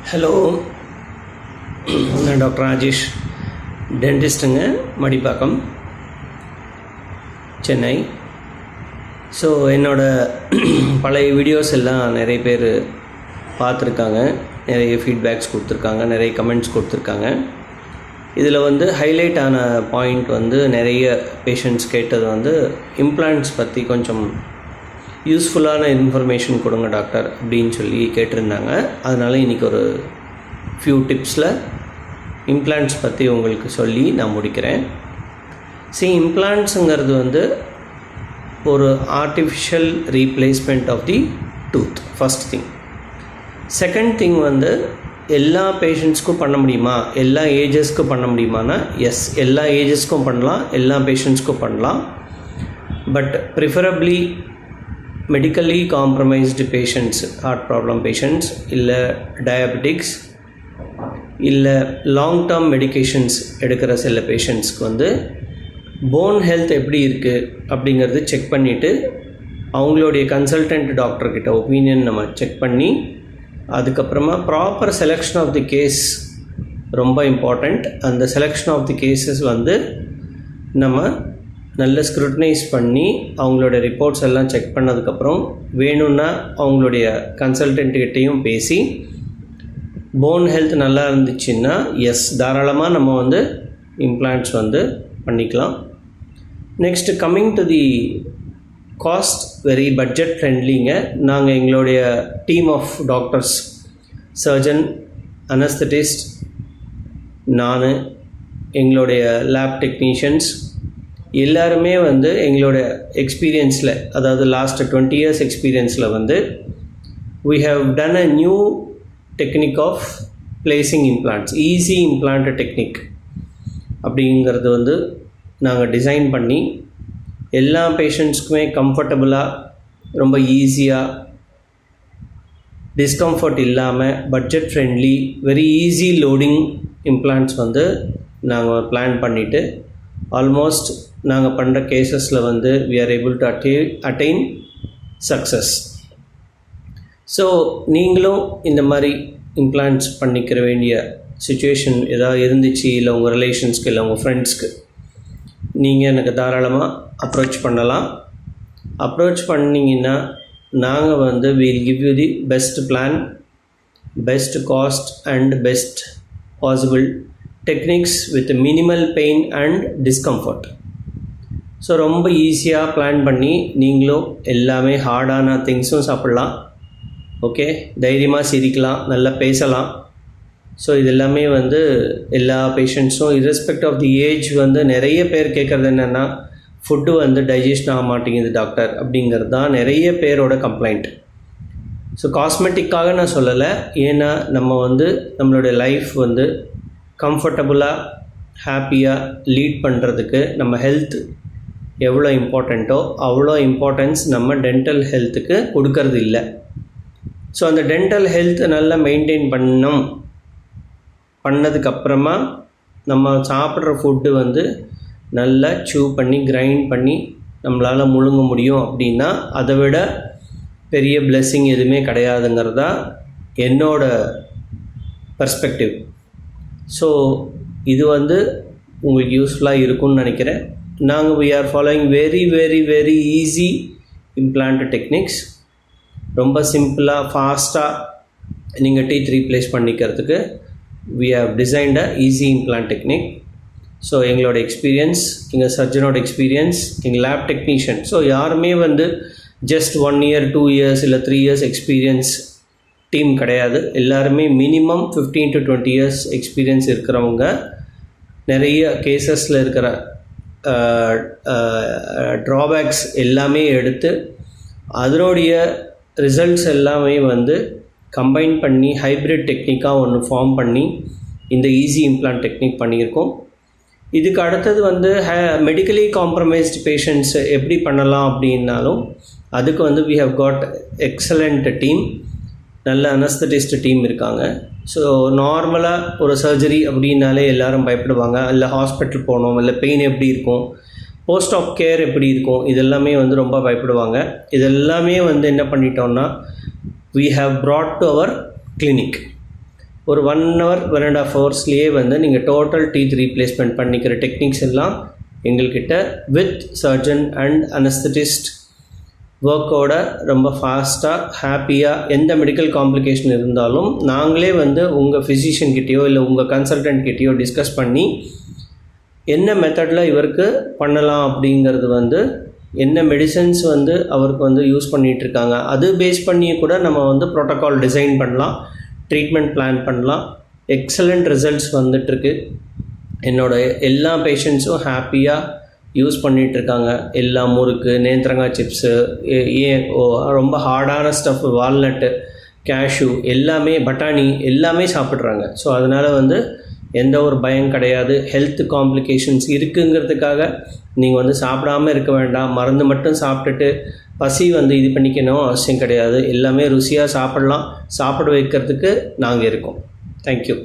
Hello, நான் doctor Rajesh, டென்டிஸ்ட்டுங்க, Madipakkam, Chennai. So என்னோடய பழைய வீடியோஸ் எல்லாம் நிறைய பேர் பார்த்துருக்காங்க, நிறைய ஃபீட்பேக்ஸ் கொடுத்துருக்காங்க, நிறைய கமெண்ட்ஸ் கொடுத்துருக்காங்க. இதில் ஹைலைட் ஆன பாயிண்ட் நிறைய பேஷண்ட்ஸ் கேட்டது இம்ப்ளான்ட்ஸ் பற்றி கொஞ்சம் யூஸ்ஃபுல்லான இன்ஃபர்மேஷன் கொடுங்க டாக்டர் அப்படின்னு சொல்லி கேட்டிருந்தாங்க. அதனால் இன்றைக்கி ஒரு ஃபியூ டிப்ஸில் இம்ப்ளான்ட்ஸ் பற்றி உங்களுக்கு சொல்லி நான் முடிக்கிறேன். இம்ப்ளான்ட்ஸுங்கிறது ஒரு artificial replacement of the tooth, first thing. Second thing எல்லா பேஷண்ட்ஸ்க்கும் பண்ண முடியுமா, எல்லா ஏஜஸ்க்கும் பண்ண முடியுமானா எஸ், எல்லா ஏஜஸ்க்கும் பண்ணலாம், எல்லா பேஷண்ட்ஸ்க்கும் பண்ணலாம். But preferably medically compromised patients, heart problem patients, இல்லை டயபெட்டிக்ஸ், இல்லை லாங் டேர்ம் மெடிக்கேஷன்ஸ் எடுக்கிற சில பேஷண்ட்ஸ்க்கு போன் ஹெல்த் எப்படி இருக்குது அப்படிங்கிறது செக் பண்ணிவிட்டு அவங்களுடைய கன்சல்டன்ட் டாக்டர்கிட்ட ஒப்பீனியன் நம்ம செக் பண்ணி அதுக்கப்புறமா proper selection of the case ரொம்ப இம்பார்ட்டண்ட். அந்த செலெக்ஷன் ஆஃப் தி கேஸஸ் நம்ம நல்ல ஸ்க்ரூட்டனைஸ் பண்ணி அவங்களோட ரிப்போர்ட்ஸ் எல்லாம் செக் பண்ணதுக்கப்புறம் வேணும்னா அவங்களுடைய கன்சல்டன்ட்கிட்டையும் பேசி போன் ஹெல்த் நல்லா இருந்துச்சுன்னா எஸ், தாராளமாக நம்ம இம்ப்ளான்ட்ஸ் பண்ணிக்கலாம். Next coming to the cost, very budget ஃப்ரெண்ட்லிங்க. நாங்கள் எங்களுடைய team of doctors, surgeon, anaesthetist, நான், எங்களுடைய லேப் டெக்னீஷியன்ஸ் எல்லாருமே எங்களோட எக்ஸ்பீரியன்ஸில், அதாவது லாஸ்ட் 20 years எக்ஸ்பீரியன்ஸில் we have done a new technique of placing implants, easy implant technique அப்படிங்கிறது நாங்கள் டிசைன் பண்ணி எல்லா பேஷண்ட்ஸ்க்குமே கம்ஃபர்டபுளாக, ரொம்ப ஈஸியாக, டிஸ்கம்ஃபர்ட் இல்லாமல், budget friendly, very easy loading implants நாங்கள் பிளான் பண்ணிவிட்டு ஆல்மோஸ்ட் நாங்கள் பண்ணுற கேசஸில் we are able to attain success. So நீங்களும் இந்த மாதிரி இம்ப்ளான்ட்ஸ் பண்ணிக்கிற வேண்டிய சுச்சுவேஷன் ஏதாவது இருந்துச்சு, இல்லை உங்கள் ரிலேஷன்ஸ்க்கு, இல்லை உங்கள் ஃப்ரெண்ட்ஸ்க்கு, நீங்கள் எனக்கு தாராளமாக அப்ரோச் பண்ணலாம். அப்ரோச் பண்ணிங்கன்னா நாங்கள் we'll give you the best plan, best cost and best possible techniques with minimal pain and discomfort. So ரொம்ப ஈஸியாக பிளான் பண்ணி நீங்களும் எல்லாமே ஹார்டான திங்ஸும் சாப்பிட்லாம், ஓகே, தைரியமாக சிரிக்கலாம், நல்லா பேசலாம். ஸோ இது எல்லாமே எல்லா பேஷண்ட்ஸும் irrespective ஆஃப் தி ஏஜ் நிறைய பேர் கேட்குறது என்னென்னா ஃபுட்டு டைஜஷன் ஆக மாட்டேங்குது டாக்டர் அப்படிங்கிறது தான் நிறைய பேரோட கம்ப்ளைண்ட். ஸோ காஸ்மெட்டிக்காக நான் சொல்லலை, ஏன்னா நம்ம நம்மளுடைய லைஃப் கம்ஃபர்டபுளாக, ஹாப்பியாக லீட் பண்ணுறதுக்கு நம்ம ஹெல்த் எவ்வளோ இம்பார்ட்டண்ட்டோ அவ்வளோ இம்பார்ட்டன்ஸ் நம்ம டென்டல் ஹெல்த்துக்கு கொடுக்கறது இல்லை. ஸோ அந்த டென்டல் ஹெல்த் நல்லா மெயின்டைன் பண்ணதுக்கப்புறமா நம்ம சாப்பிட்ற ஃபுட்டு நல்லா சூ பண்ணி கிரைண்ட் பண்ணி நம்மளால் முழுங்க முடியும் அப்படின்னா அதை விட பெரிய பிளெஸ்ஸிங் எதுவுமே கிடையாதுங்கிறதா என்னோட பர்ஸ்பெக்டிவ். ஸோ இது உங்களுக்கு யூஸ்ஃபுல்லாக இருக்கும்னு நினைக்கிறேன். நாங்கள் we are following very very very easy implant techniques. ரொம்ப சிம்பிளாக, ஃபாஸ்ட்டாக நீங்கள் டீத் ரீப்ளேஸ் பண்ணிக்கிறதுக்கு we have designed a easy implant technique. So எங்களோட எக்ஸ்பீரியன்ஸ், எங்கள் சர்ஜனோட எக்ஸ்பீரியன்ஸ், எங்கள் லேப் டெக்னீஷியன், ஸோ யாருமே ஜஸ்ட் 1 year 2 years இல்லை 3 years எக்ஸ்பீரியன்ஸ் டீம் கிடையாது. எல்லாருமே மினிமம் 15 to 20 years எக்ஸ்பீரியன்ஸ் இருக்கிறவங்க. நிறைய கேசஸில் இருக்கிற ட்ராபேக்ஸ் எல்லாமே எடுத்து அதனுடைய ரிசல்ட்ஸ் எல்லாமே கம்பைன் பண்ணி ஹைப்ரிட் டெக்னிக்காக ஒன்று ஃபார்ம் பண்ணி இந்த ஈஸி இம்ப்ளான்ட் டெக்னிக் பண்ணியிருக்கோம். இதுக்கு அடுத்தது மெடிக்கலி காம்ப்ரமைஸ்டு பேஷண்ட்ஸ் எப்படி பண்ணலாம் அப்படின்னாலும் அதுக்கு we have got excellent team, நல்ல அனஸ்தட்டிஸ்ட் டீம் இருக்காங்க. ஸோ நார்மலாக ஒரு சர்ஜரி அப்படின்னாலே எல்லோரும் பயப்படுவாங்க, இல்லை ஹாஸ்பிட்டல் போகணும், இல்லை பெயின் எப்படி இருக்கும், போஸ்ட் ஆஃப் கேர் எப்படி இருக்கும், இதெல்லாமே ரொம்ப பயப்படுவாங்க. இதெல்லாமே என்ன பண்ணிட்டோம்னா we have brought to our clinic. ஒரு 1 hour 1.5 ஹவர்ஸ்லேயே வந்து நீங்கள் டோட்டல் டீத் ரீப்ளேஸ்மெண்ட் பண்ணிக்கிற டெக்னிக்ஸ் எல்லாம் எங்கள்கிட்ட வித் சர்ஜன் அண்ட் அனஸ்தட்டிஸ்ட் ஒர்க்கோட ரொம்ப ஃபாஸ்ட்டாக ஹாப்பியாக எந்த மெடிக்கல் காம்ப்ளிகேஷன் இருந்தாலும் நாங்களே வந்து உங்கள் ஃபிசிஷியன்கிட்டேயோ இல்லை உங்கள் கன்சல்டன்ட்கிட்டேயோ டிஸ்கஸ் பண்ணி என்ன மெத்தடில் இவருக்கு பண்ணலாம் அப்படிங்கிறது வந்து என்ன மெடிசன்ஸ் வந்து அவருக்கு வந்து யூஸ் பண்ணிகிட்ருக்காங்க அது பேஸ் பண்ணி கூட நம்ம வந்து ப்ரோட்டோகால் டிசைன் பண்ணலாம், ட்ரீட்மெண்ட் பிளான் பண்ணலாம். எக்ஸலண்ட் ரிசல்ட்ஸ் வந்துட்டுருக்கு. என்னோடய எல்லா பேஷண்ட்ஸும் ஹாப்பியாக யூஸ் பண்ணிகிட்ருக்காங்க. எல்லா முறுக்கு, நேந்திரங்காய் சிப்ஸு, ரொம்ப ஹார்டான ஸ்டஃப், வால்நட்டு, கேஷ்யூ எல்லாமே, பட்டாணி எல்லாமே சாப்பிட்றாங்க. ஸோ அதனால் வந்து எந்த ஒரு பயம் கிடையாது. ஹெல்த் காம்ப்ளிகேஷன்ஸ் இருக்குங்கிறதுக்காக நீங்கள் வந்து சாப்பிடாமல் இருக்க வேண்டாம், மருந்து மட்டும் சாப்பிட்டுட்டு பசி வந்து இது பண்ணிக்கணும் அவசியம் கிடையாது. எல்லாமே ருசியாக சாப்பிட்லாம். சாப்பிட வைக்கிறதுக்கு நாங்கள் இருக்கோம். தேங்க்யூ.